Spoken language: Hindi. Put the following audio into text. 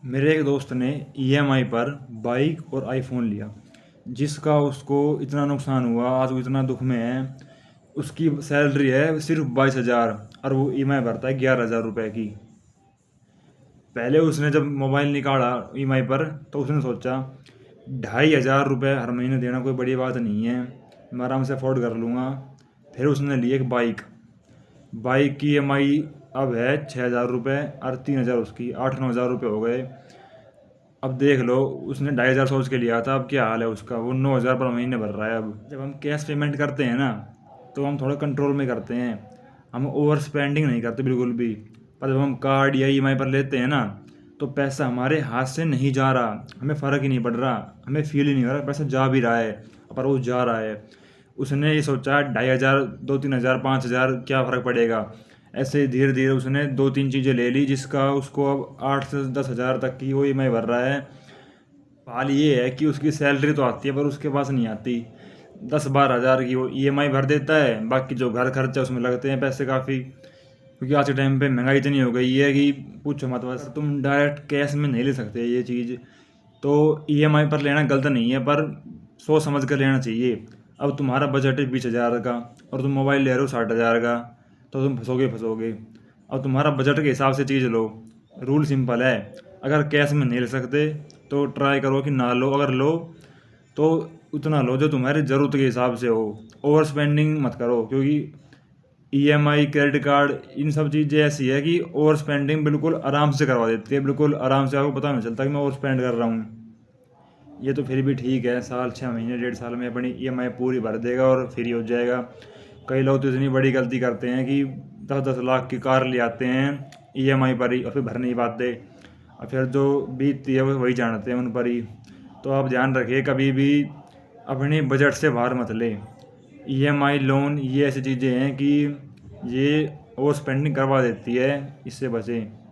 मेरे एक दोस्त ने ईएमआई पर बाइक और आईफोन लिया, जिसका उसको इतना नुकसान हुआ। आज वो इतना दुख में है। उसकी सैलरी है सिर्फ 22,000 और वो ईएमआई भरता है 11,000 रुपये की। पहले उसने जब मोबाइल निकाला ईएमआई पर तो उसने सोचा 2,500 रुपये हर महीने देना कोई बड़ी बात नहीं है, मैं आराम से अफोर्ड कर लूँगा। फिर उसने ली एक बाइक। बाइक की ईएमआई अब है 6,000 रुपये और 3,000 उसकी 8-9 हज़ार रुपये हो गए। अब देख लो, उसने 2,500 सोच के लिया था, अब क्या हाल है उसका। वो 9,000 पर महीने भर रहा है। अब जब हम कैश पेमेंट करते हैं ना तो हम थोड़ा कंट्रोल में करते हैं, हम ओवर स्पेंडिंग नहीं करते बिल्कुल भी। पर जब हम कार्ड या ईएमआई पर लेते हैं ना तो पैसा हमारे हाथ से नहीं जा रहा, हमें फ़र्क ही नहीं पड़ रहा, हमें फील ही नहीं हो रहा पैसा जा भी रहा है पर वो जा रहा है। उसने ये सोचा 2,500, 2-3 हज़ार, 5,000 क्या फ़र्क पड़ेगा। ऐसे धीरे धीरे उसने 2-3 चीज़ें ले ली, जिसका उसको अब 8 से 10 हज़ार तक की वो ईएमआई भर रहा है। हाल ये है कि उसकी सैलरी तो आती है पर उसके पास नहीं आती। 10-12 हज़ार की वो ईएमआई भर देता है, बाकी जो घर खर्चा उसमें लगते हैं पैसे काफ़ी। क्योंकि आज के टाइम पे महंगाई इतनी हो गई है कि पूछो मत बस। तुम डायरेक्ट कैश में नहीं ले सकते ये चीज़, तो ईएमआई पर लेना गलत नहीं है पर सोच समझ कर लेना चाहिए। अब तुम्हारा बजट है 20,000 का और तुम मोबाइल ले रहे हो 60,000 का, तो तुम फंसोगे। अब तुम्हारा बजट के हिसाब से चीज़ लो। रूल सिंपल है, अगर कैश में नहीं ले सकते तो ट्राई करो कि ना लो, अगर लो तो उतना लो जो तुम्हारी ज़रूरत के हिसाब से हो। ओवर स्पेंडिंग मत करो, क्योंकि ईएमआई, क्रेडिट कार्ड, इन सब चीज़ें ऐसी है कि ओवर स्पेंडिंग बिल्कुल आराम से करवा देती है। बिल्कुल आराम से, आपको पता नहीं चलता कि मैं ओवर स्पेंड कर रहा हूँ। ये तो फिर भी ठीक है, साल 6 महीने 1.5 साल में अपनी ईएमआई पूरी भर देगा और फ्री हो जाएगा। कई लोग तो इतनी बड़ी गलती करते हैं कि 10-10 लाख की कार ले आते हैं ईएमआई पर ही और फिर भर नहीं पाते, और फिर जो बीतती है वो वही जानते हैं उन पर ही। तो आप ध्यान रखिए, कभी भी अपने बजट से बाहर मत लें। ईएमआई, लोन, ये ऐसी चीज़ें हैं कि ये ओवर स्पेंडिंग करवा देती है, इससे बचें।